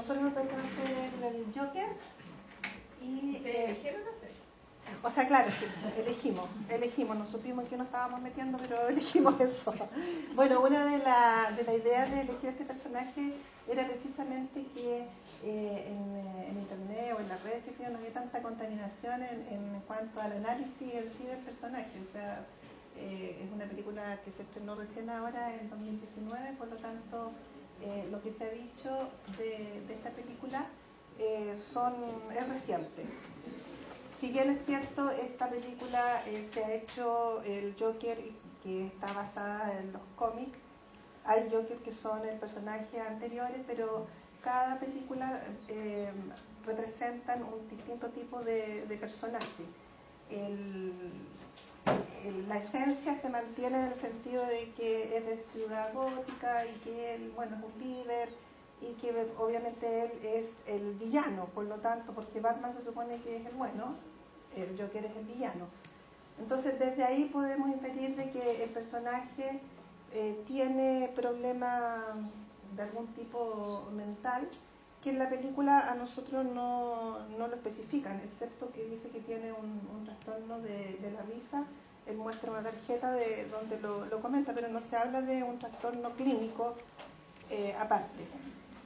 nosotros nos tocó hacer el Joker y... ¿Eligieron hacer? O sea, claro, sí, elegimos, no supimos en qué nos estábamos metiendo, pero elegimos eso. Bueno, una de las ideas de elegir este personaje era precisamente que en internet o en las redes, que sé yo, no había tanta contaminación en cuanto al análisis en sí del personaje. O sea, es una película que se estrenó recién ahora, en 2019, por lo tanto, lo que se ha dicho de esta película es reciente. Si bien es cierto, esta película se ha hecho el Joker que está basada en los cómics. Hay Jokers que son el personaje anteriores, pero cada película representan un distinto tipo de personaje. La esencia se mantiene en el sentido de que es de ciudad gótica y que él, bueno, es un líder y que obviamente él es el villano, por lo tanto, porque Batman se supone que es el bueno, el Joker es el villano. Entonces desde ahí podemos inferir de que el personaje tiene problemas de algún tipo mental, que en la película a nosotros no lo especifican, excepto que dice que tiene un trastorno de la risa. Él muestra una tarjeta donde lo comenta, pero no se habla de un trastorno clínico aparte.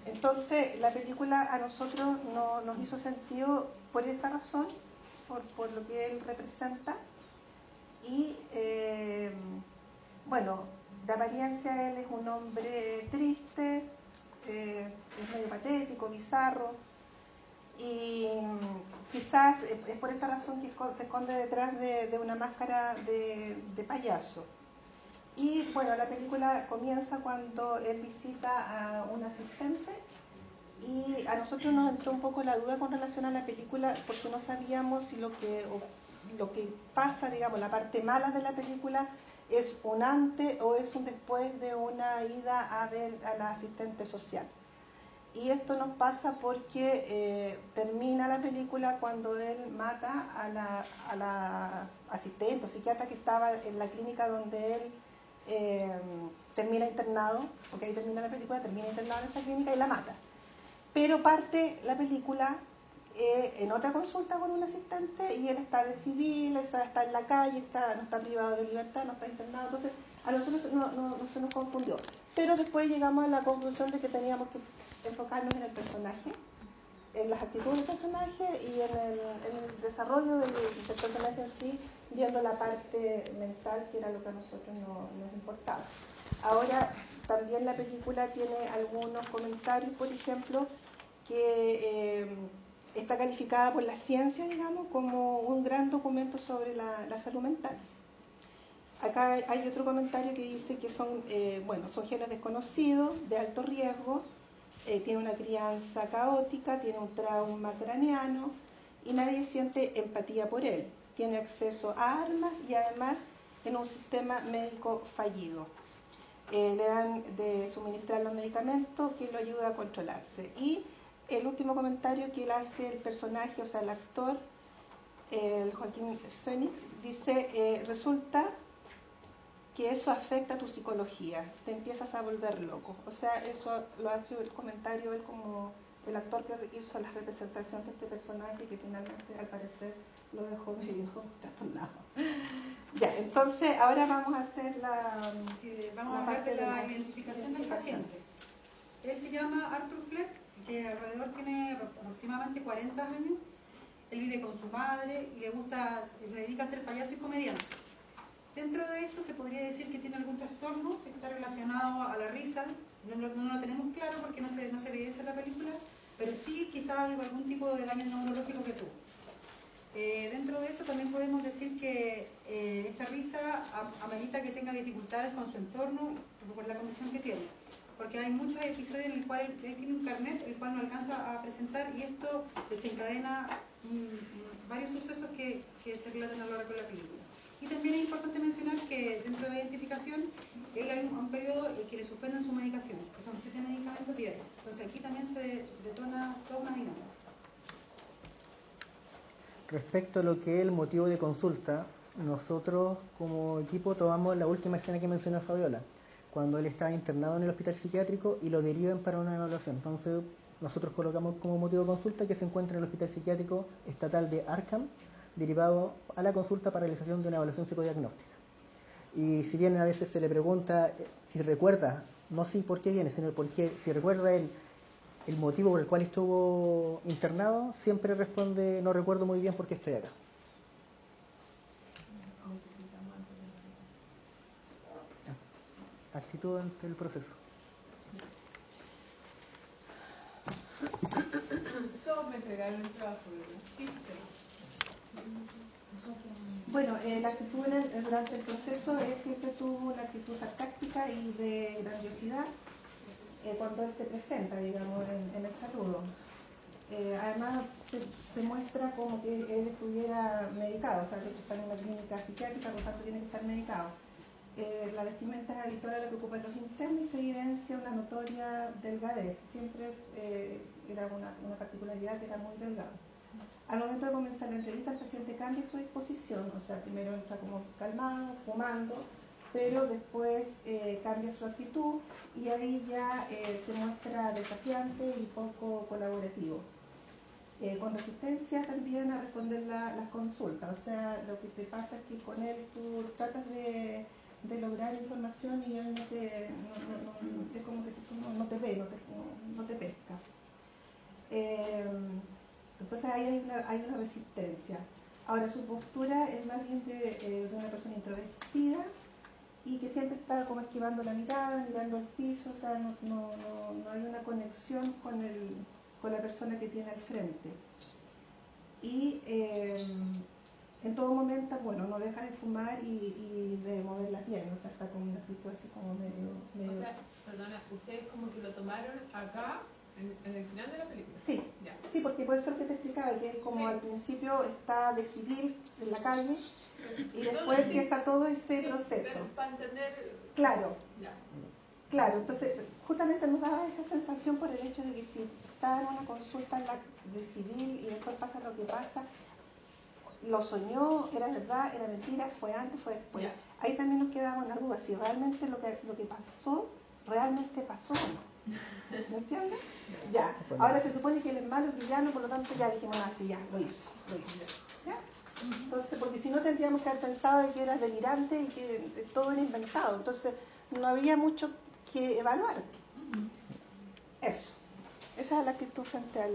Entonces la película a nosotros no nos hizo sentido por esa razón, por lo que él representa. Y bueno, de apariencia él es un hombre triste, es medio patético, bizarro, y quizás es por esta razón que se esconde detrás de una máscara de payaso. Y bueno, la película comienza cuando él visita a un asistente, y a nosotros nos entró un poco la duda con relación a la película, porque no sabíamos si lo que pasa, digamos, la parte mala de la película es un antes o es un después de una ida a ver a la asistente social. Y esto nos pasa porque termina la película cuando él mata a la asistente o psiquiatra que estaba en la clínica donde él termina internado, porque ahí termina la película, termina internado en esa clínica y la mata. Pero parte la película en otra consulta con un asistente y él está de civil, o sea, está en la calle, no está privado de libertad, no está internado. Entonces a nosotros no se nos confundió. Pero después llegamos a la conclusión de que teníamos que enfocarnos en el personaje, en las actitudes del personaje y en el desarrollo del personaje en sí, viendo la parte mental, que era lo que a nosotros nos importaba. Ahora, también la película tiene algunos comentarios, por ejemplo, que está calificada por la ciencia, digamos, como un gran documento sobre la salud mental. Acá hay otro comentario que dice que son genes desconocidos, de alto riesgo, tiene una crianza caótica, tiene un trauma craneano y nadie siente empatía por él. Tiene acceso a armas y además en un sistema médico fallido. Le dan de suministrar los medicamentos que lo ayuda a controlarse. Y el último comentario que él hace el personaje, o sea, el actor, el Joaquín Phoenix, dice, resulta que eso afecta a tu psicología, te empiezas a volver loco. O sea, eso lo hace el comentario él como el actor que hizo la representación de este personaje, que finalmente al parecer lo dejó medio trastornado. Ya, entonces ahora vamos a hacer vamos a hablar de la identificación del paciente. Él se llama Arthur Fleck, que alrededor tiene aproximadamente 40 años. Él vive con su madre y se dedica a ser payaso y comediante. Dentro de esto se podría decir que tiene algún trastorno que está relacionado a la risa. No lo tenemos claro porque no se evidencia en la película, pero sí quizás algún tipo de daño neurológico que tuvo. Dentro de esto también podemos decir que esta risa amerita que tenga dificultades con su entorno por la condición que tiene, porque hay muchos episodios en los cuales él tiene un carnet el cual no alcanza a presentar y esto desencadena varios sucesos que se relatan a lo largo de la película. Y también es importante mencionar que dentro de la identificación él hay un periodo que le suspenden sus medicaciones, que son 7 medicamentos diarios. Entonces aquí también se detona toda una dinámica. Respecto a lo que es el motivo de consulta, nosotros como equipo tomamos la última escena que mencionó Fabiola, cuando él estaba internado en el hospital psiquiátrico y lo derivan para una evaluación. Entonces nosotros colocamos como motivo de consulta que se encuentra en el Hospital Psiquiátrico Estatal de Arkham, derivado a la consulta para realización de una evaluación psicodiagnóstica. Y si bien a veces se le pregunta si recuerda, no si por qué viene, sino por qué, si recuerda el motivo por el cual estuvo internado, siempre responde, no recuerdo muy bien por qué estoy acá. Actitud ante el proceso. Todos me entregaron el trabajo, ¿verdad? Sí, Bueno, la actitud durante el proceso siempre tuvo una actitud sarcástica y de grandiosidad cuando él se presenta, digamos, en el saludo. Además, se muestra como que él estuviera medicado, o sea, de hecho está en una clínica psiquiátrica, por lo tanto tiene que estar medicado. La vestimenta es habitual a la que ocupan los internos y se evidencia una notoria delgadez. Siempre era una particularidad que era muy delgado. Al momento de comenzar la entrevista, el paciente cambia su disposición, o sea, primero entra como calmado, fumando, pero después cambia su actitud y ahí ya se muestra desafiante y poco colaborativo. Con resistencia también a responder las consultas, o sea, lo que te pasa es que con él tú tratas de lograr información y él es como que no te ve, no te pesca. Entonces ahí hay una resistencia. Ahora su postura es más bien de una persona introvertida y que siempre está como esquivando la mirada, mirando al piso, o sea, no hay una conexión con la persona que tiene al frente. Y en todo momento, bueno, no deja de fumar y de mover la piel, o sea, está con una actitud así como medio... O sea, perdona, ustedes como que lo tomaron acá, en el final de la película. Sí, ya. Sí, porque por eso que te explicaba, que él como al principio está de civil en la calle y después empieza todo ese proceso. Para entender... Claro, Ya. claro, entonces justamente nos daba esa sensación por el hecho de que si está en una consulta de civil y después pasa lo que pasa, lo soñó, era verdad, era mentira, fue antes, fue después. Ya. Ahí también nos quedaba una duda, si realmente lo que pasó, realmente pasó o no. ¿Me entiendes? Ya. Ahora se supone que él es malo, villano, por lo tanto ya dijimos, sí, ya, lo hizo. ¿Ya? Entonces, porque si no tendríamos que haber pensado de que era delirante y que todo era inventado. Entonces, no había mucho que evaluar. Eso. Esa es la actitud frente al...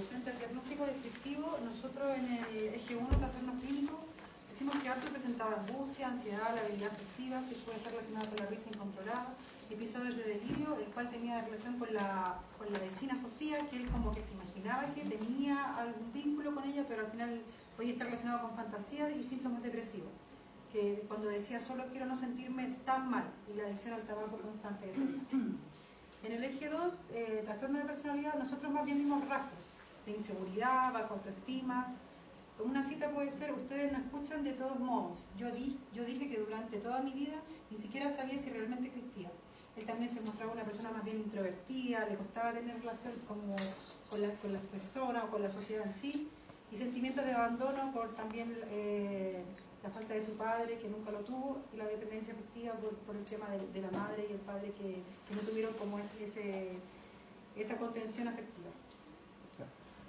Frente al diagnóstico descriptivo, nosotros en el eje 1, trastornos clínicos, decimos que Arthur presentaba angustia, ansiedad, labilidad afectiva, que puede estar relacionada con la risa incontrolada, episodios de delirio, el cual tenía relación con la vecina Sofía, que él como que se imaginaba que tenía algún vínculo con ella, pero al final podía estar relacionado con fantasías y síntomas depresivos, que cuando decía solo quiero no sentirme tan mal, y la adicción al tabaco constante. En el eje 2, trastorno de personalidad, nosotros más bien vimos rasgos de inseguridad, baja autoestima. Una cita puede ser, ustedes no escuchan de todos modos. Yo dije que durante toda mi vida ni siquiera sabía si realmente existía. Él también se mostraba una persona más bien introvertida, le costaba tener relación como con las personas o con la sociedad en sí, y sentimientos de abandono por también la falta de su padre, que nunca lo tuvo, y la dependencia afectiva por el tema de la madre y el padre que no tuvieron como esa contención afectiva.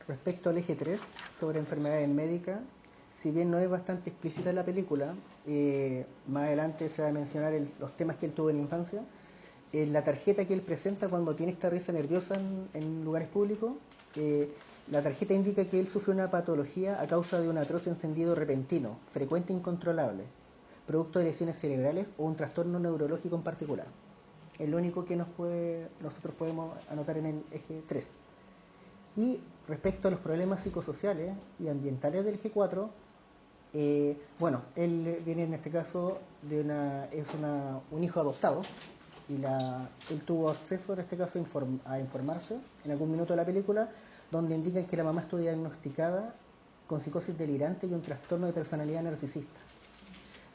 Respecto al eje 3, sobre enfermedades médicas, si bien no es bastante explícita la película, más adelante se va a mencionar los temas que él tuvo en infancia. La tarjeta que él presenta cuando tiene esta risa nerviosa en lugares públicos, la tarjeta indica que él sufrió una patología a causa de un atroz encendido repentino, frecuente e incontrolable, producto de lesiones cerebrales o un trastorno neurológico en particular. Es lo único que nosotros podemos anotar en el eje 3. Y respecto a los problemas psicosociales y ambientales del eje 4, bueno, él viene en este caso es un hijo adoptado, y él tuvo acceso en este caso a informarse en algún minuto de la película, donde indican que la mamá estuvo diagnosticada con psicosis delirante y un trastorno de personalidad narcisista.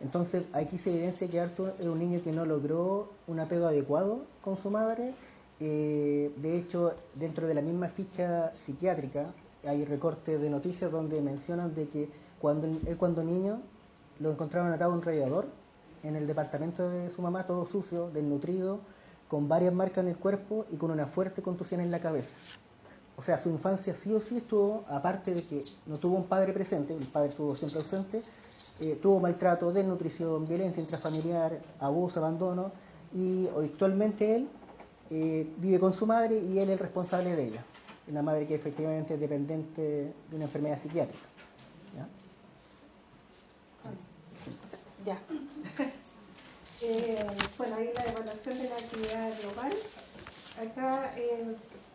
Entonces aquí se evidencia que Arthur es un niño que no logró un apego adecuado con su madre. De hecho, dentro de la misma ficha psiquiátrica hay recortes de noticias donde mencionan de que cuando niño lo encontraron atado a un radiador en el departamento de su mamá, todo sucio, desnutrido, con varias marcas en el cuerpo y con una fuerte contusión en la cabeza. o sea, su infancia sí o sí estuvo, aparte de que no tuvo un padre presente, el padre estuvo siempre ausente, tuvo maltrato, desnutrición, violencia intrafamiliar, abuso, abandono, y actualmente él vive con su madre y él es el responsable de ella. Una madre que efectivamente es dependiente de una enfermedad psiquiátrica. ¿Ya? Ya. Bueno, ahí la evaluación de la actividad global. Acá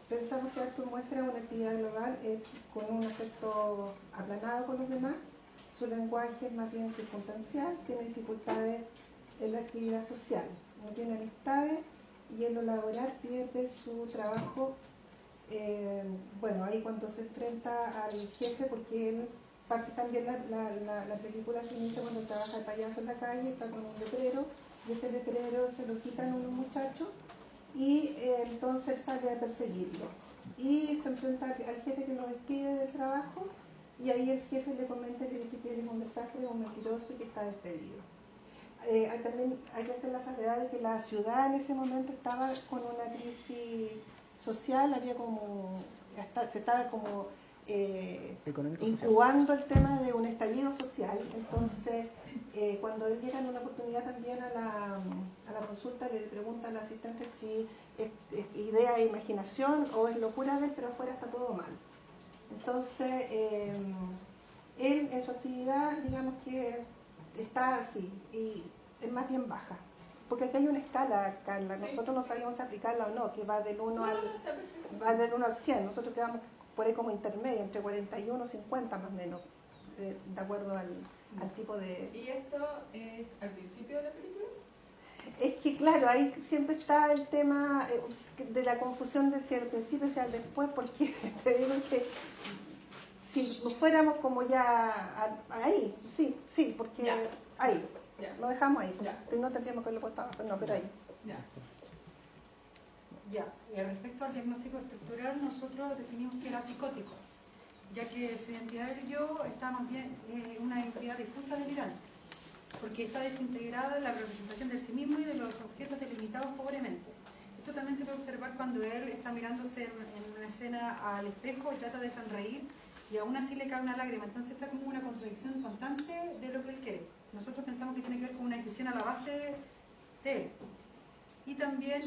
pensamos que Arthur muestra una actividad global con un aspecto aplanado con los demás. Su lenguaje es más bien circunstancial, tiene dificultades en la actividad social, no tiene amistades y en lo laboral pierde su trabajo. Bueno, ahí cuando se enfrenta al jefe, porque él parte también la película se inicia cuando trabaja el payaso en la calle, está con un letrero y ese letrero se lo quitan unos muchachos y entonces sale a perseguirlo y se enfrenta al jefe que lo despide del trabajo y ahí el jefe le comenta que dice que él es un desastre, un mentiroso y que está despedido. También hay que hacer la salvedad de que la ciudad en ese momento estaba con una crisis social, había como, se estaba como incubando el tema de un estallido social. Entonces, cuando él llega en una oportunidad también a la consulta, le pregunta al asistente si es idea e imaginación o es locura de él, pero afuera está todo mal. Entonces, él en su actividad, digamos que está así, y es más bien baja. Porque aquí hay una escala, Carla, nosotros no sabíamos aplicarla o no, que va del 1 al 100, nosotros quedamos por ahí como intermedio, entre 41 y 50 más o menos, de acuerdo al tipo de... ¿Y esto es al principio de la película? Es que claro, ahí siempre está el tema de la confusión de si al principio o si al después, porque te digo que si nos fuéramos como ya ahí, sí, porque ya. Ahí, ya. Lo dejamos ahí, ya. No tendríamos que haberlo puesto abajo, no, pero ahí. Ya. Ya, y respecto al diagnóstico estructural, nosotros definimos que era psicótico, ya que su identidad del yo está más bien una identidad difusa delirante, porque está desintegrada en la representación del sí mismo y de los objetos delimitados pobremente. Esto también se puede observar cuando él está mirándose en una escena al espejo y trata de sonreír y aún así le cae una lágrima. Entonces está como una contradicción constante de lo que él quiere. Nosotros pensamos que tiene que ver con una decisión a la base de él. Y también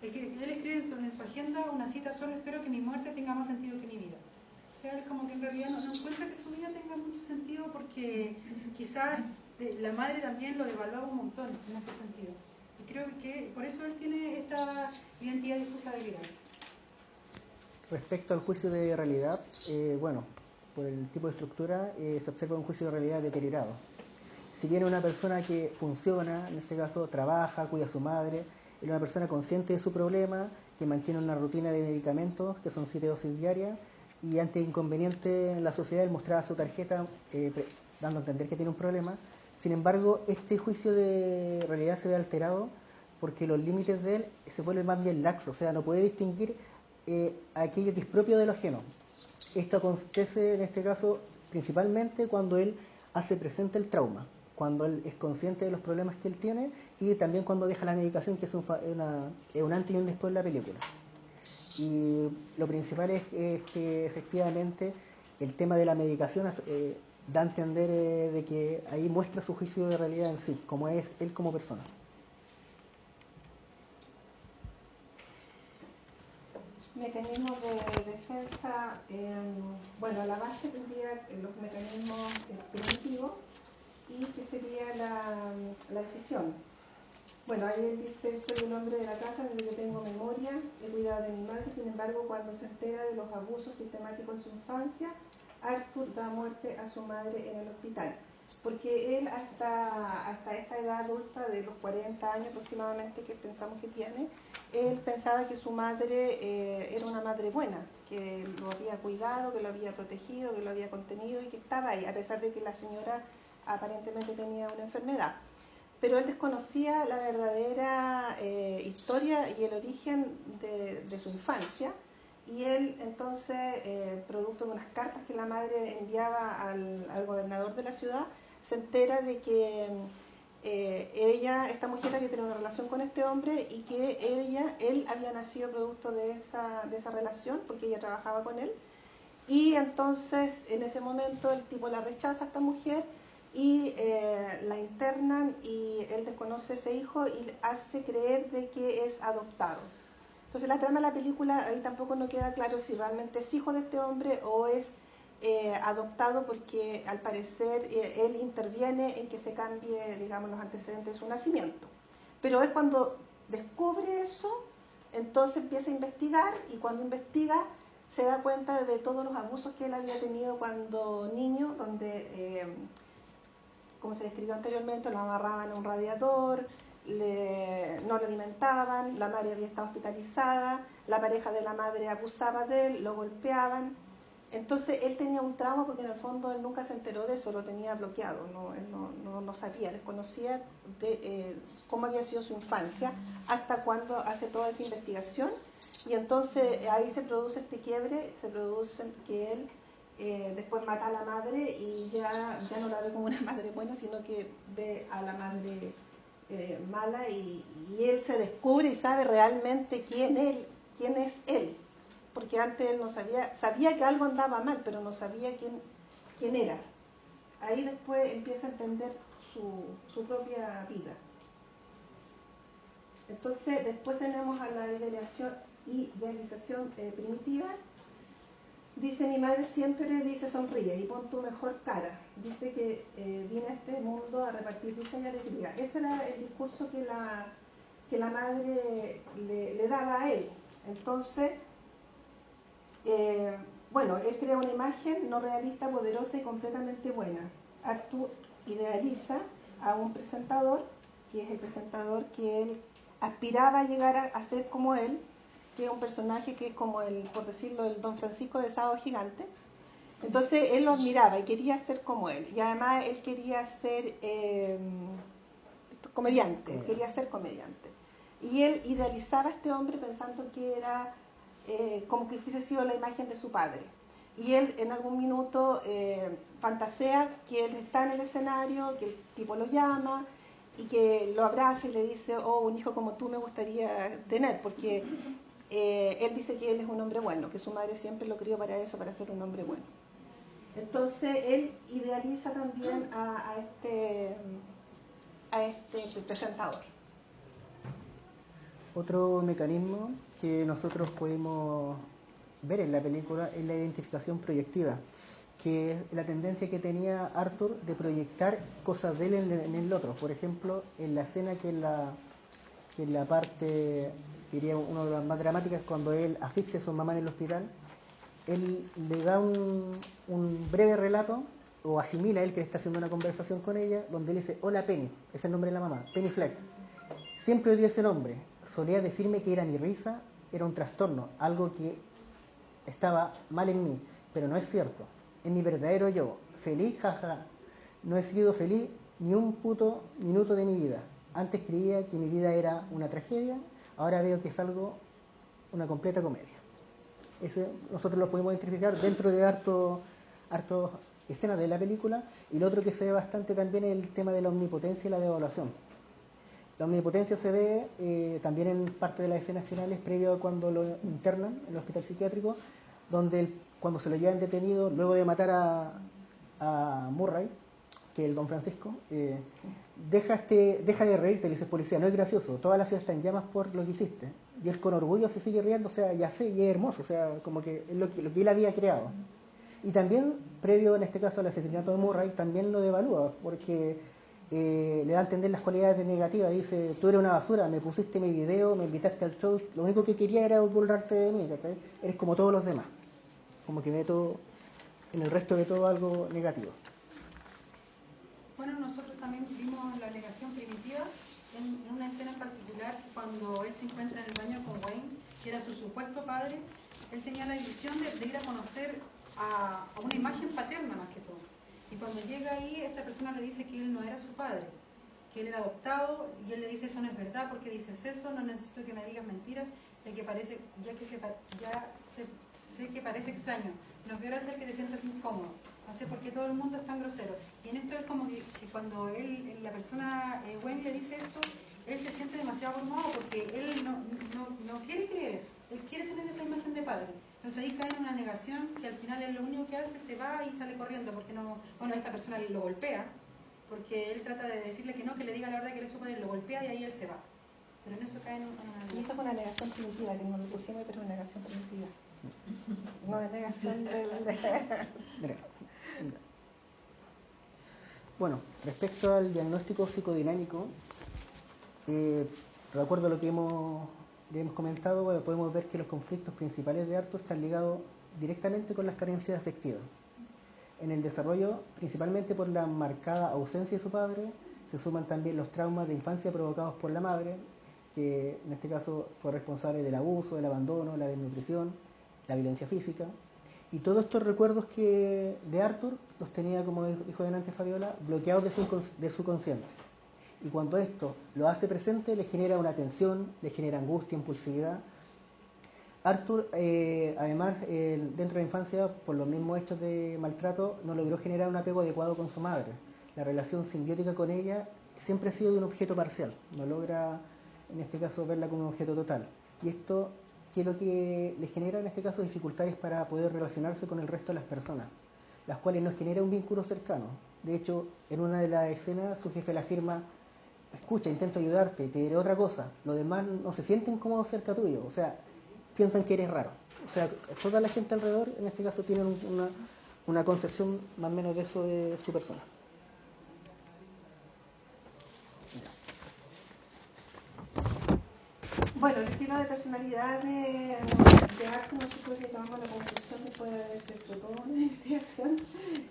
él escribe en su agenda una cita: solo espero que mi muerte tenga más sentido que mi vida. O sea, él como que en realidad no encuentra que su vida tenga mucho sentido, porque quizás la madre también lo devaluaba un montón en ese sentido. Y creo que por eso él tiene esta identidad difusa de vida. Respecto al juicio de realidad, bueno, por el tipo de estructura se observa un juicio de realidad deteriorado. Si bien una persona que funciona, en este caso trabaja, cuida a su madre, es una persona consciente de su problema, que mantiene una rutina de medicamentos, que son 7 dosis diarias, y ante inconveniente en la sociedad él mostraba su tarjeta dando a entender que tiene un problema. Sin embargo, este juicio de realidad se ve alterado porque los límites de él se vuelven más bien laxos, o sea, no puede distinguir aquello que es propio de lo ajeno. Esto acontece en este caso principalmente cuando él hace presente el trauma, cuando él es consciente de los problemas que él tiene y también cuando deja la medicación, que es un antes y un después de la película. Y lo principal es que efectivamente el tema de la medicación da a entender de que ahí muestra su juicio de realidad en sí, como es él como persona. Mecanismos de defensa, bueno, la base tendría los mecanismos primitivos y que sería la decisión. Bueno, ahí él dice: soy el hombre de la casa desde que tengo memoria, he cuidado de mi madre. Sin embargo, cuando se entera de los abusos sistemáticos en su infancia, Arthur da muerte a su madre en el hospital. Porque él hasta esta edad adulta de los 40 años aproximadamente que pensamos que tiene, él pensaba que su madre era una madre buena, que lo había cuidado, que lo había protegido, que lo había contenido y que estaba ahí, a pesar de que la señora aparentemente tenía una enfermedad. Pero él desconocía la verdadera historia y el origen de su infancia, y él entonces, producto de unas cartas que la madre enviaba al gobernador de la ciudad, se entera de que esta mujer había tenido una relación con este hombre y que él había nacido producto de esa relación porque ella trabajaba con él. Y entonces en ese momento el tipo la rechaza a esta mujer y la internan y él desconoce a ese hijo y hace creer de que es adoptado. Entonces la trama de la película ahí tampoco no queda claro si realmente es hijo de este hombre o es adoptado, porque al parecer él interviene en que se cambie, digamos, los antecedentes de su nacimiento. Pero él cuando descubre eso, entonces empieza a investigar y cuando investiga se da cuenta de todos los abusos que él había tenido cuando niño, donde, como se describió anteriormente, lo amarraban a un radiador, no lo alimentaban, la madre había estado hospitalizada, la pareja de la madre abusaba de él, lo golpeaban. Entonces él tenía un trauma porque en el fondo él nunca se enteró de eso, lo tenía bloqueado, él no sabía, desconocía cómo había sido su infancia hasta cuando hace toda esa investigación. Y entonces ahí se produce este quiebre, se produce que él después mata a la madre y ya no la ve como una madre buena, sino que ve a la madre mala y él se descubre y sabe realmente quién es él. Porque antes él no sabía que algo andaba mal, pero no sabía quién era. Ahí después empieza a entender su propia vida. Entonces después tenemos a la idealización primitiva. Dice: mi madre siempre dice sonríe y pon tu mejor cara. Dice que viene a este mundo a repartir dicha y alegría. Ese era el discurso que la madre le daba a él. Entonces, bueno, él crea una imagen no realista, poderosa y completamente buena. Arthur idealiza a un presentador, que es el presentador que él aspiraba a llegar a ser como él, que es un personaje que es como por decirlo, el Don Francisco de Sábado Gigante. Entonces él lo admiraba y quería ser como él. Y además él quería ser comediante, quería ser comediante. Y él idealizaba a este hombre pensando que era como que hubiese sido la imagen de su padre. Y él en algún minuto fantasea que él está en el escenario, que el tipo lo llama y que lo abraza y le dice: oh, un hijo como tú me gustaría tener, porque él dice que él es un hombre bueno, que su madre siempre lo crió para eso, para ser un hombre bueno. Entonces él idealiza también a este presentador. Otro mecanismo que nosotros podemos ver en la película es la identificación proyectiva, que es la tendencia que tenía Arthur de proyectar cosas de él en el otro. Por ejemplo, en la escena que en la parte, diría una de las más dramáticas, cuando él asfixia a su mamá en el hospital, él le da un breve relato, o asimila él que está haciendo una conversación con ella, donde él dice: hola Penny, es el nombre de la mamá, Penny Fleck. Siempre odié ese nombre, solía decirme que era mi risa, era un trastorno, algo que estaba mal en mí, pero no es cierto, es mi verdadero yo, feliz, jaja, no he sido feliz ni un puto minuto de mi vida. Antes creía que mi vida era una tragedia, ahora veo que es una completa comedia. Ese nosotros lo podemos identificar dentro de harto escenas de la película. Y lo otro que se ve bastante también es el tema de la omnipotencia y la devaluación. La omnipotencia se ve también en parte de las escenas finales previo a cuando lo internan en el hospital psiquiátrico, donde cuando se lo llevan detenido, luego de matar a Murray, que es el Don Francisco, deja de reírte, le dice: policía, no es gracioso, toda la ciudad está en llamas por lo que hiciste. Y él con orgullo se sigue riendo, o sea, ya sé, y es hermoso, o sea, como que es lo que él había creado. Y también, previo en este caso al asesinato de Murray, también lo devalúa, porque le da a entender las cualidades negativas. Dice: tú eres una basura, me pusiste mi video, me invitaste al show, lo único que quería era burlarte de mí, ¿okay? Eres como todos los demás. Como que ve todo, en el resto ve todo algo negativo. Bueno, nosotros también vimos la negación primitiva en una escena en particular, cuando él se encuentra en el baño con Wayne, que era su supuesto padre. Él tenía la ilusión de ir a conocer a una imagen paterna más que todo. Y cuando llega ahí, esta persona le dice que él no era su padre, que él era adoptado, y él le dice: eso no es verdad, porque dices eso, no necesito que me digas mentiras, sé que parece extraño, no quiero hacer que te sientas incómodo. No sé por qué todo el mundo es tan grosero. Y en esto es como que cuando la persona, Gwen, le dice esto, él se siente demasiado abrumado porque él no quiere creer eso. Él quiere tener esa imagen de padre. Entonces ahí cae en una negación que al final él lo único que hace, se va y sale corriendo porque no, bueno, esta persona lo golpea, porque él trata de decirle que no, que le diga la verdad que él es su padre, lo golpea y ahí él se va. Pero en eso cae en una negación. Y esto es una negación primitiva, que no lo pusimos, pero es una negación primitiva. No es negación del... Bueno, respecto al diagnóstico psicodinámico, de acuerdo a lo que hemos comentado, bueno, podemos ver que los conflictos principales de Arthur están ligados directamente con las carencias afectivas. En el desarrollo, principalmente por la marcada ausencia de su padre, se suman también los traumas de infancia provocados por la madre, que en este caso fue responsable del abuso, del abandono, la desnutrición, la violencia física. Y todos estos recuerdos de Arthur los tenía, como dijo delante Fabiola, bloqueados de su consciente. Y cuando esto lo hace presente, le genera una tensión, le genera angustia, impulsividad. Arthur, además, dentro de la infancia, por los mismos hechos de maltrato, no logró generar un apego adecuado con su madre. La relación simbiótica con ella siempre ha sido de un objeto parcial, no logra, en este caso, verla como un objeto total. Y esto, ¿qué es lo que le genera, en este caso, dificultades para poder relacionarse con el resto de las personas, las cuales no genera un vínculo cercano? De hecho, en una de las escenas, su jefe le afirma: escucha, intento ayudarte, te diré otra cosa, los demás no se sienten cómodos cerca tuyo, o sea, piensan que eres raro. O sea, toda la gente alrededor, en este caso, tienen una concepción más o menos de eso de su persona. Bueno, el estilo de personalidad de Arthur, nosotros llegamos a la conclusión, después de haber hecho toda una investigación,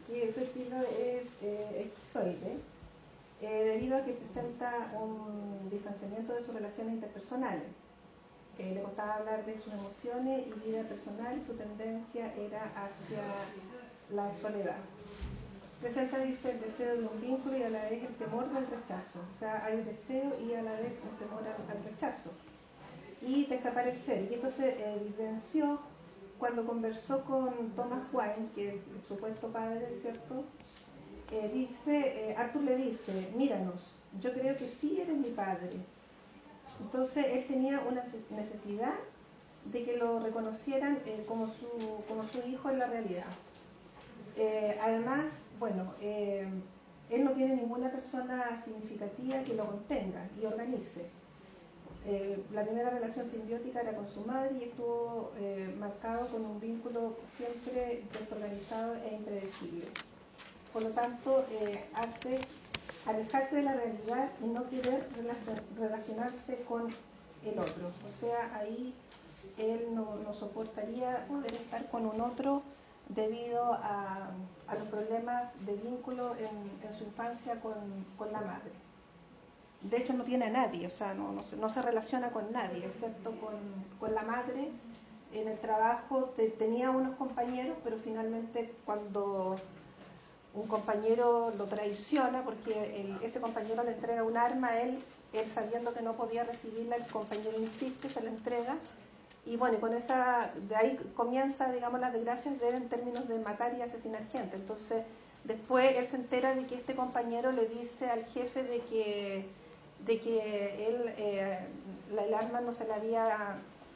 que su estilo es esquizoide, debido a que presenta un distanciamiento de sus relaciones interpersonales. Le costaba hablar de sus emociones y vida personal, y su tendencia era hacia la soledad. Presenta, dice, el deseo de un vínculo y a la vez el temor del rechazo. O sea, hay un deseo y a la vez un temor al rechazo. Y desaparecer. Y esto se evidenció cuando conversó con Thomas Wine, que es el supuesto padre, ¿cierto? Arthur le dice: míranos, yo creo que sí eres mi padre. Entonces él tenía una necesidad de que lo reconocieran como su hijo en la realidad. Además, bueno, él no tiene ninguna persona significativa que lo contenga y organice. La primera relación simbiótica era con su madre y estuvo marcado con un vínculo siempre desorganizado e impredecible. Por lo tanto, hace alejarse de la realidad y no querer relacionarse con el otro. O sea, ahí él no soportaría poder estar con un otro debido a los problemas de vínculo en su infancia con la madre. De hecho, no tiene a nadie, o sea, no se relaciona con nadie, excepto con la madre. En el trabajo tenía unos compañeros, pero finalmente cuando un compañero lo traiciona, porque ese compañero le entrega un arma a él sabiendo que no podía recibirla, el compañero insiste, se la entrega, y bueno, de ahí comienza, digamos, las desgracias de él en términos de matar y asesinar gente. Entonces, después él se entera de que este compañero le dice al jefe de que él, el arma no se la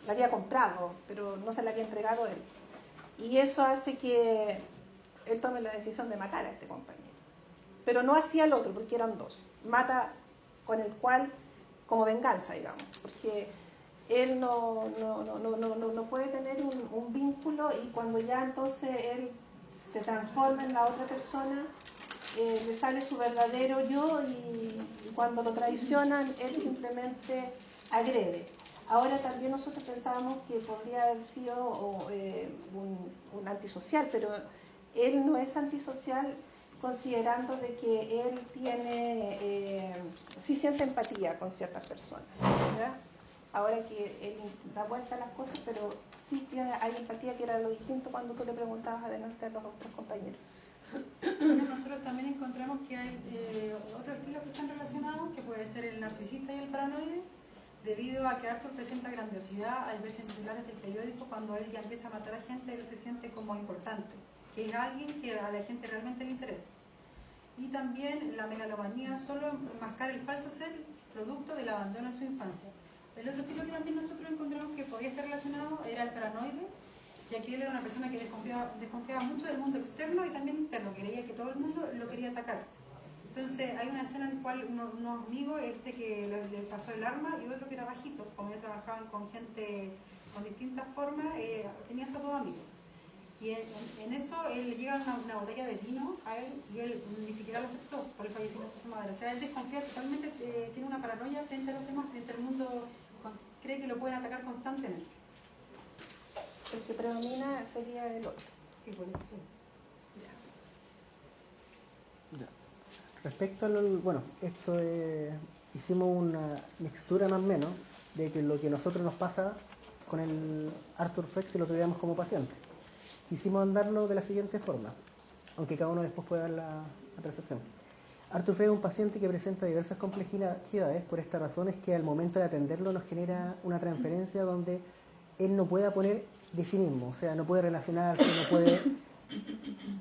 había comprado, pero no se la había entregado él. Y eso hace que él tome la decisión de matar a este compañero. Pero no hacia el otro, porque eran dos. Mata con el cual, como venganza, digamos, porque él no puede tener un vínculo, y cuando ya entonces él se transforma en la otra persona, le sale su verdadero yo, y cuando lo traicionan, él simplemente agrede. Ahora también nosotros pensábamos que podría haber sido un antisocial, pero él no es antisocial, considerando de que él sí siente empatía con ciertas personas, ¿verdad? Ahora que él da vuelta a las cosas, pero sí hay empatía, que era lo distinto cuando tú le preguntabas adelante a los otros compañeros. Bueno, nosotros también encontramos que hay otros estilos que están relacionados, que puede ser el narcisista y el paranoide, debido a que Arthur presenta grandiosidad al verse en titulares del periódico. Cuando él ya empieza a matar a gente, él se siente como importante. que es alguien que a la gente realmente le interesa. Y también la megalomanía, solo enmascar el falso ser producto del abandono en su infancia. El otro tipo que también nosotros encontramos que podía estar relacionado era el paranoide, ya que él era una persona que desconfiaba mucho del mundo externo y también interno, creía que todo el mundo lo quería atacar. Entonces hay una escena en la cual unos amigos, que le pasó el arma y otro que era bajito, como ellos trabajaban con gente con distintas formas, tenía esos dos amigos. Y en eso él le llega una botella de vino a él y él ni siquiera lo aceptó por el fallecimiento de su madre. O sea, él desconfía totalmente, tiene una paranoia frente a los demás, frente al mundo, cree que lo pueden atacar constantemente. El que predomina sería el otro. Sí, por eso. Sí. Ya. Respecto a esto hicimos una mixtura más o menos de que lo que a nosotros nos pasa con el Arthur Fleck si lo tuviéramos como paciente. Quisimos andarlo de la siguiente forma, aunque cada uno después puede dar la percepción. Arthur Fleck es un paciente que presenta diversas complejidades, por esta razón es que al momento de atenderlo nos genera una transferencia donde él no pueda poner de sí mismo, o sea, no puede relacionarse,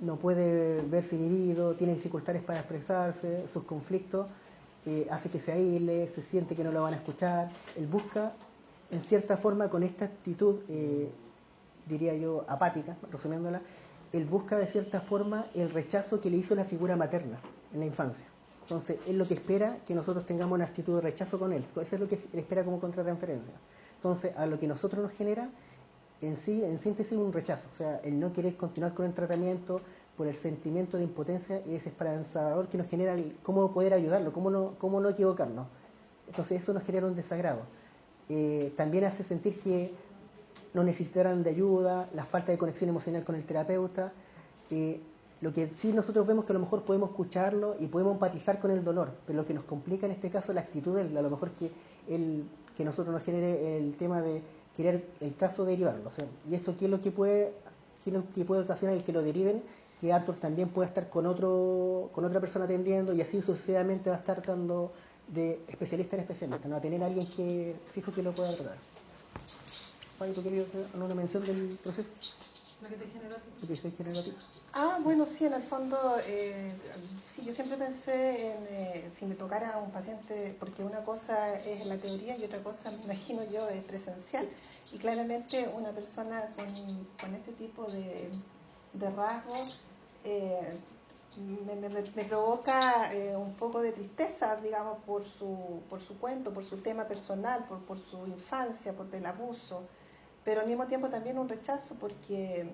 no puede verse inhibido, tiene dificultades para expresarse, sus conflictos hace que se aísle, se siente que no lo van a escuchar. Él busca, en cierta forma, con esta actitud, diría yo, apática, resumiéndola, él busca de cierta forma el rechazo que le hizo la figura materna en la infancia. Entonces, él lo que espera que nosotros tengamos una actitud de rechazo con él. Eso es lo que él espera como contratransferencia. Entonces, a lo que nosotros nos genera, en síntesis, un rechazo. O sea, el no querer continuar con el tratamiento por el sentimiento de impotencia y desesperanzador que nos genera cómo poder ayudarlo, cómo no equivocarnos. Entonces, eso nos genera un desagrado. También hace sentir que no necesitarán de ayuda, la falta de conexión emocional con el terapeuta. Lo que sí nosotros vemos que a lo mejor podemos escucharlo y podemos empatizar con el dolor, pero lo que nos complica en este caso es la actitud, a lo mejor que nosotros nos genere el tema de querer el caso derivarlo. O sea, y eso qué es lo que puede ocasionar el que lo deriven, que Arthur también pueda estar con otra persona atendiendo y así sucesivamente va a estar dando de especialista en especialista, no va a tener a alguien que fijo que lo pueda tratar. Pablo, ¿tú querías hacer una mención del proceso? Lo que te generó a ti. Lo que se generó a ti. Bueno, sí, en el fondo, sí, yo siempre pensé en si me tocara a un paciente, porque una cosa es la teoría y otra cosa, me imagino yo, es presencial. Y claramente una persona con este tipo de rasgos me provoca un poco de tristeza, digamos, por su cuento, por su tema personal, por su infancia, por el abuso, pero al mismo tiempo también un rechazo porque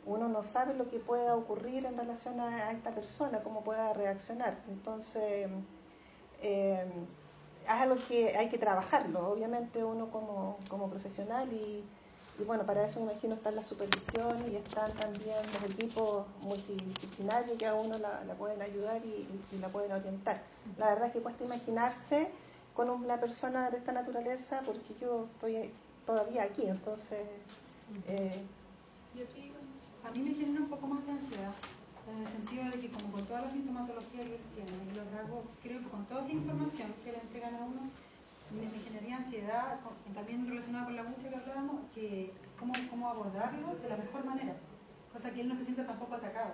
uno no sabe lo que pueda ocurrir en relación a esta persona, cómo pueda reaccionar. Entonces, es algo que hay que trabajarlo, obviamente uno como profesional y bueno, para eso me imagino están las supervisiones y están también los equipos multidisciplinarios que a uno la pueden ayudar y la pueden orientar. La verdad es que cuesta imaginarse con una persona de esta naturaleza porque yo estoy todavía aquí, entonces... A mí me genera un poco más de ansiedad, en el sentido de que como con toda la sintomatología que él tiene y los rasgos, creo que con toda esa información que le entregan a uno, me generaría ansiedad, también relacionada con la angustia que hablábamos, que cómo abordarlo de la mejor manera, cosa que él no se sienta tampoco atacado.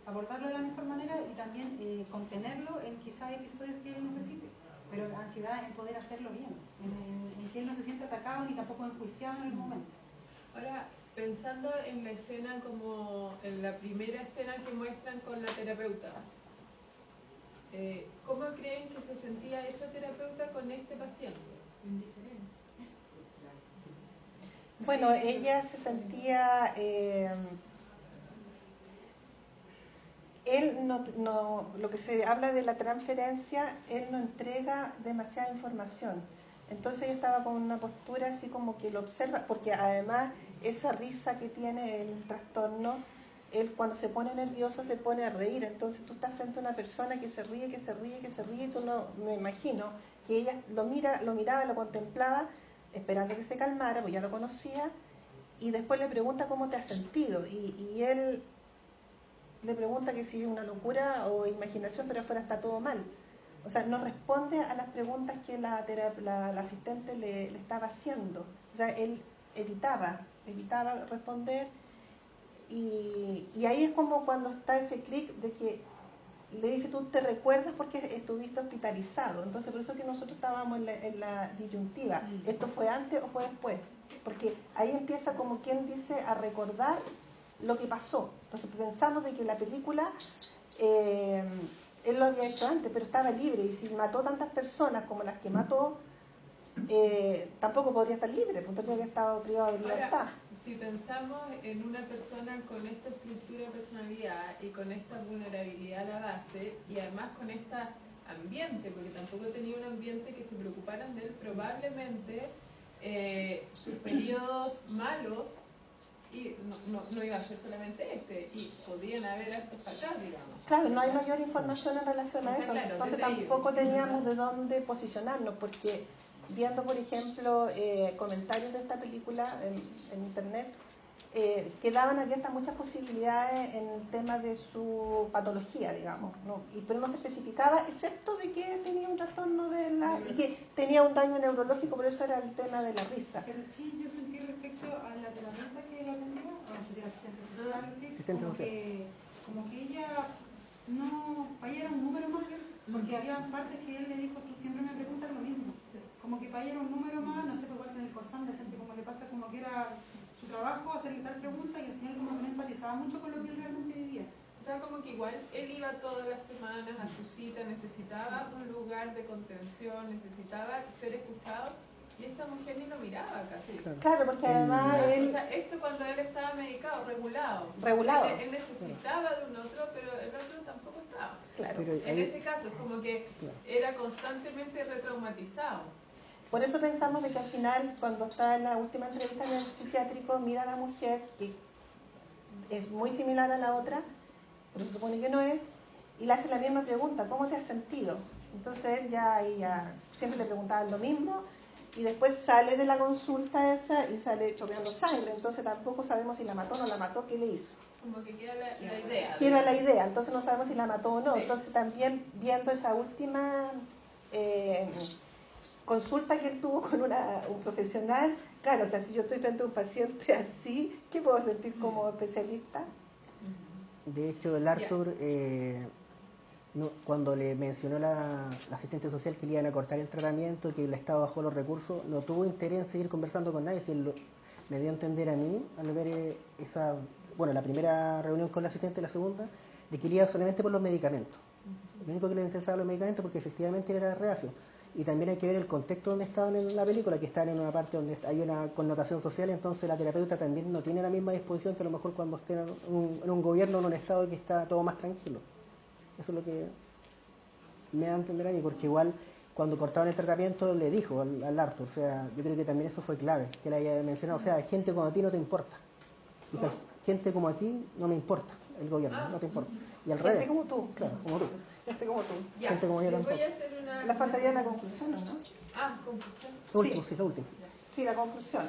Abordarlo de la mejor manera y también contenerlo en quizás episodios que él necesite, pero ansiedad en poder hacerlo bien, en que él no se sienta atacado ni tampoco enjuiciado en el momento. Ahora, pensando en la escena como en la primera escena que muestran con la terapeuta, ¿cómo creen que se sentía esa terapeuta con este paciente? Indiferente. Bueno, ella se sentía... él no, lo que se habla de la transferencia, él no entrega demasiada información. Entonces ella estaba con una postura así como que lo observa, porque además esa risa que tiene el trastorno, él cuando se pone nervioso se pone a reír. Entonces tú estás frente a una persona que se ríe, y tú no, me imagino que ella lo miraba, lo contemplaba, esperando que se calmara, pues ya lo conocía, y después le pregunta cómo te has sentido, y él le pregunta que si es una locura o imaginación, pero afuera está todo mal. O sea, no responde a las preguntas que la asistente le estaba haciendo. O sea, él evitaba responder y ahí es como cuando está ese clic de que le dice, tú te recuerdas porque estuviste hospitalizado. Entonces por eso que nosotros estábamos en la disyuntiva, ¿esto fue antes o fue después? Porque ahí empieza como quien dice a recordar lo que pasó. Entonces pensamos de que la película él lo había hecho antes, pero estaba libre, y si mató tantas personas como las que mató, tampoco podría estar libre, porque tendría que haber estado privado de libertad. Ahora, si pensamos en una persona con esta estructura de personalidad y con esta vulnerabilidad a la base, y además con este ambiente, porque tampoco tenía un ambiente que se preocuparan de él, probablemente sus periodos malos y no iba a ser solamente y podrían haber hasta fatal, digamos. Claro, no hay mayor información en relación a eso, Claro, entonces tampoco teníamos de dónde posicionarnos, porque viendo, por ejemplo, comentarios de esta película en internet, quedaban abiertas muchas posibilidades en el tema de su patología, digamos, ¿no? Pero no se especificaba, excepto de que tenía un trastorno y que tenía un daño neurológico, por eso era el tema de la risa. Pero sí, yo sentí respecto a la terapeuta que lo atendía, no sé si era asistente social, como que ella no, para ella era un número más, porque había partes que él le dijo, tú siempre me preguntas lo mismo, como que para ella era un número más, no sé, igual que en el COSAM, la gente como le pasa, como que era su trabajo hacerle tal pregunta, y al final como que no empatizaba mucho con lo que él realmente vivía. O sea, como que igual él iba todas las semanas a su cita, necesitaba un lugar de contención, necesitaba ser escuchado, y esta mujer ni lo miraba casi. Claro, porque además él... O sea, esto cuando él estaba medicado, regulado. Él necesitaba de un otro, pero el otro tampoco estaba. Claro. Pero En ese caso, es como que era constantemente retraumatizado. Por eso pensamos de que al final, cuando está en la última entrevista en el psiquiátrico, mira a la mujer, que es muy similar a la otra, pero se supone que no es, y le hace la misma pregunta, ¿cómo te has sentido? Entonces él ya siempre le preguntaban lo mismo, y después sale de la consulta esa y sale chorreando sangre, entonces tampoco sabemos si la mató o no la mató, ¿qué le hizo? Como que queda la idea. ¿Qué era la idea? Entonces no sabemos si la mató o no. Sí. Entonces también viendo esa última consulta que él tuvo con un profesional, claro, o sea, si yo estoy frente a un paciente así, ¿qué puedo sentir como especialista? De hecho, el Arthur, cuando le mencionó la asistente social que le iban a cortar el tratamiento, que el Estado bajó los recursos, no tuvo interés en seguir conversando con nadie. Me dio a entender a mí, al ver la primera reunión con la asistente y la segunda, de que iría solamente por los medicamentos. Lo único que le interesaba los medicamentos, porque efectivamente era reacio. Y también hay que ver el contexto donde estaban en la película, que están en una parte donde hay una connotación social, entonces la terapeuta también no tiene la misma disposición que a lo mejor cuando esté en un gobierno, en un estado que está todo más tranquilo. Eso es lo que me da a entender a mí, porque igual cuando cortaban el tratamiento le dijo al Arthur, o sea, yo creo que también eso fue clave, que le haya mencionado, o sea, gente como a ti no te importa, y gente como a ti no me importa, el gobierno, no te importa. Y al revés. Gente como tú. Claro, como tú. Gente como tú. Ya, gente como yo les tampoco. voy a hacer una... La faltaría la conclusión, ¿no? Conclusión. Lo último, sí, lo último. Sí, la conclusión.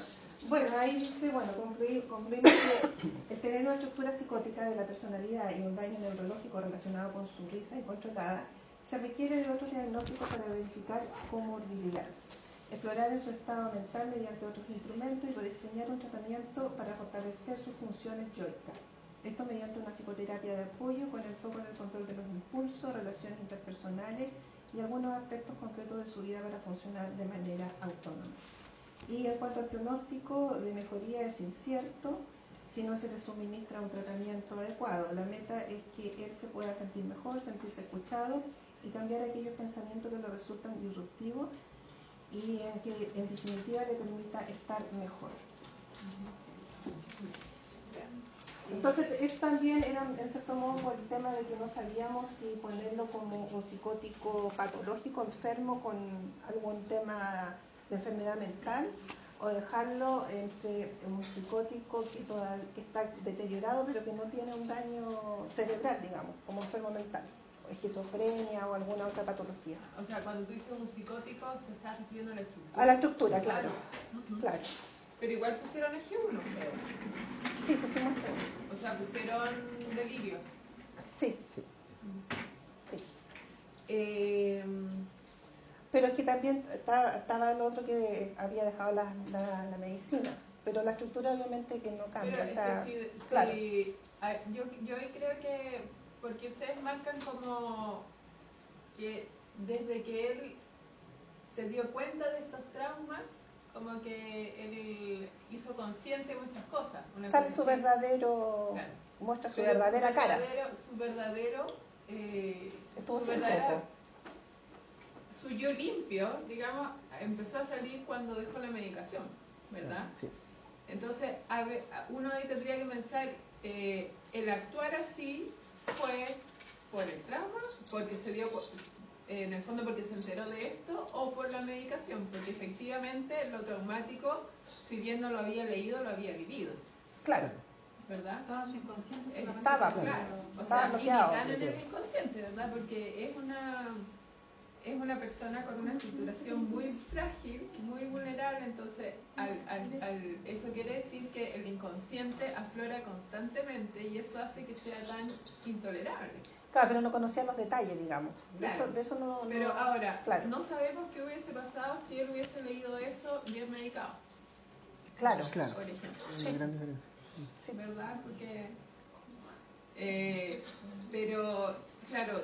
Bueno, ahí dice, concluimos que el tener una estructura psicótica de la personalidad y un daño neurológico relacionado con su risa incontrolada se requiere de otros diagnósticos para verificar comorbilidad, explorar en su estado mental mediante otros instrumentos y rediseñar un tratamiento para fortalecer sus funciones yoicas. Esto mediante una psicoterapia de apoyo con el foco en el control de los impulsos, relaciones interpersonales y algunos aspectos concretos de su vida para funcionar de manera autónoma. Y en cuanto al pronóstico de mejoría es incierto si no se le suministra un tratamiento adecuado. La meta es que él se pueda sentir mejor, sentirse escuchado y cambiar aquellos pensamientos que le resultan disruptivos y en que en definitiva le permita estar mejor. Entonces, eso también era en cierto modo por el tema de que no sabíamos si ponerlo como un psicótico patológico, enfermo con algún tema de enfermedad mental, o dejarlo entre un psicótico que está deteriorado pero que no tiene un daño cerebral, digamos, como enfermo mental, o esquizofrenia o alguna otra patología. O sea, cuando tú dices un psicótico, te estás refiriendo a la estructura. A la estructura, claro. Claro. Pero igual pusieron G1, creo. Sí, pusimos todo. O sea, pusieron delirios. Sí. Sí. Sí. Pero es que también estaba el otro que había dejado la medicina. pero la estructura obviamente que no cambia. Pero O sea, es que claro. yo creo que, porque ustedes marcan como que desde que él se dio cuenta de estos traumas, como que él hizo consciente muchas cosas. Sale su verdadero, claro, muestra su pero verdadera cara. Su verdadero, Estuvo su sin verdadera, foco. su yo limpio, digamos, empezó a salir cuando dejó la medicación, ¿verdad? Sí. Entonces, uno ahí tendría que pensar, el actuar así fue por el trauma, porque se dio, en el fondo porque se enteró de esto, o por la medicación, porque efectivamente lo traumático, si bien no lo había leído, lo había vivido, Claro. ¿verdad? Todo su inconsciente solamente Estaba, se- Claro, o estaba sea, y bloqueado. tan en el inconsciente, ¿verdad? Porque es una persona con una estructuración muy frágil, muy vulnerable, entonces eso quiere decir que el inconsciente aflora constantemente y eso hace que sea tan intolerable. Claro, pero no conocía los detalles, digamos. Claro. De eso no. Pero ahora, claro. no sabemos qué hubiese pasado si él hubiese leído eso bien medicado, Claro. Claro. por ejemplo. Una gran diferencia. Sí. ¿Verdad? Porque pero claro,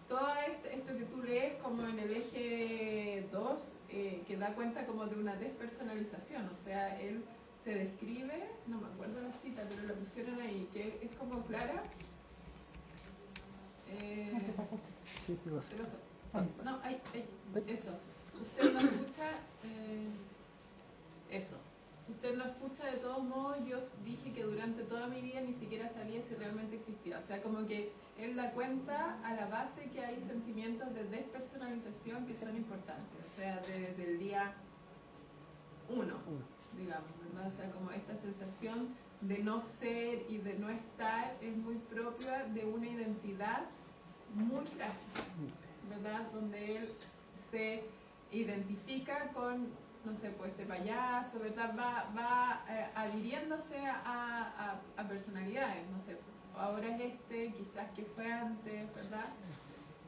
todo esto que tú lees como en el eje 2 que da cuenta como de una despersonalización, o sea, él se describe, no me acuerdo la cita, pero la pusieron ahí, que es como Clara. ¿Qué pasa? Sí, sí, va. ¿Qué pasó? No, eso. Usted no escucha, eso. Usted no escucha, de todos modos, yo dije que durante toda mi vida ni siquiera sabía si realmente existía. O sea, como que él da cuenta a la base que hay sentimientos de despersonalización que son importantes. O sea, desde el día 1, digamos, ¿verdad? O sea, como esta sensación de no ser y de no estar es muy propia de una identidad muy frágil, ¿verdad? Donde él se identifica con, no sé, pues este payaso, ¿verdad? Va adhiriéndose a personalidades, no sé, ahora es quizás que fue antes, ¿verdad?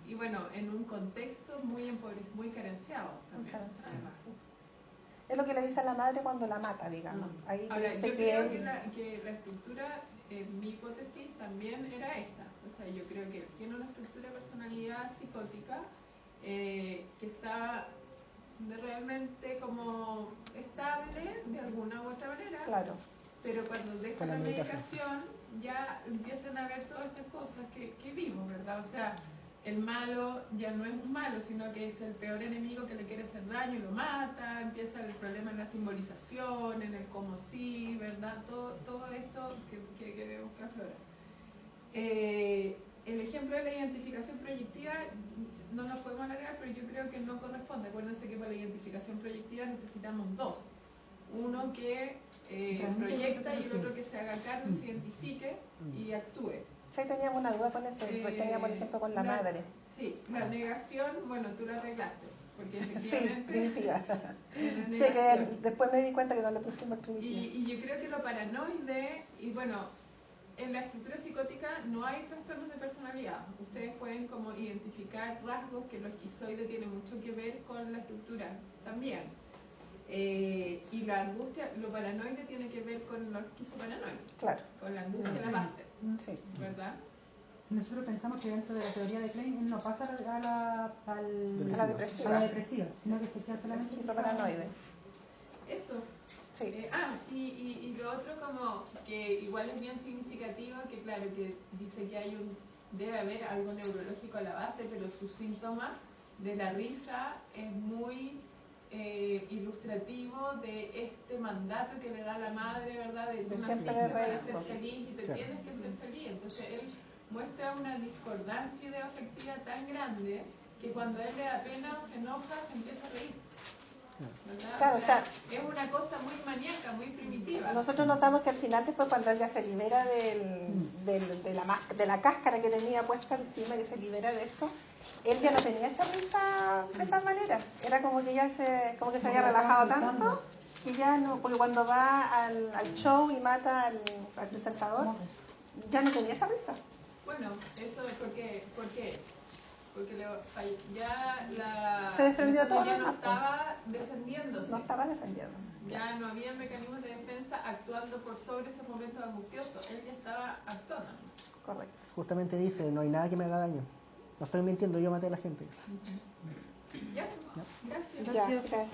Y bueno, en un contexto muy empobrecido, muy carenciado también, además. Es lo que le dice a la madre cuando la mata, digamos. Ahí Ahora, dice yo que creo él... que la estructura, mi hipótesis también era esta. O sea, yo creo que tiene una estructura de personalidad psicótica que está realmente como estable de alguna u otra manera. Claro. Pero cuando deja Con la la medicación. medicación ya empiezan a ver todas estas cosas que vimos, ¿verdad? O sea, el malo ya no es un malo, sino que es el peor enemigo que le quiere hacer daño y lo mata, empieza el problema en la simbolización, en el cómo sí, ¿verdad? Todo esto que vemos que aflora. El ejemplo de la identificación proyectiva no nos podemos alargar, pero yo creo que no corresponde. Acuérdense que para la identificación proyectiva necesitamos dos. Uno que proyecta y el otro que se haga cargo y se identifique y actúe. Sí, teníamos una duda con eso, porque teníamos el ejemplo con la madre. Sí, la negación, bueno, tú la arreglaste, porque Sí, efectivamente... primitiva. la Sí, que negación. después me di cuenta que no le pusimos primitiva. Y yo creo que lo paranoide, y bueno, en la estructura psicótica no hay trastornos de personalidad. Ustedes pueden como identificar rasgos que lo esquizoide tiene mucho que ver con la estructura también. Y la angustia, lo paranoide tiene que ver con lo esquizoparanoide, Claro. con la angustia de la base, Sí. ¿verdad? Si nosotros pensamos que dentro de la teoría de Klein él no pasa a La depresiva. a la depresiva, sino que se queda solamente Esquizoparanoide. Eso. Sí. Y lo otro como que igual es bien significativo, que claro, que dice que debe haber algo neurológico a la base, pero su síntoma de la risa es muy ilustrativo de este mandato que le da la madre, ¿verdad? De tú siempre naciste para reír, ser pues. feliz y te Claro. tienes que ser feliz. Entonces él muestra una discordancia ideoafectiva tan grande que cuando a él le da pena o se enoja se empieza a reír. ¿Verdad? Claro, O sea, es una cosa muy maníaca, muy primitiva. Nosotros notamos que al final, después, cuando él ya se libera de la cáscara que tenía puesta encima, que se libera de eso, él ya no tenía esa risa de esa manera. Era como que ya se había relajado tanto que ya no, porque cuando va al show y mata al presentador, ya no tenía esa risa. Bueno, eso es porque Porque ya la Se defendió todo ya el no rato. estaba defendiéndose. No estaba defendiéndose. Ya no había mecanismos de defensa actuando por sobre esos momentos angustiosos. Él ya estaba actuando. Correcto. Justamente dice, no hay nada que me haga daño. No estoy mintiendo, yo maté a la gente. Ya, gracias. Ya, gracias.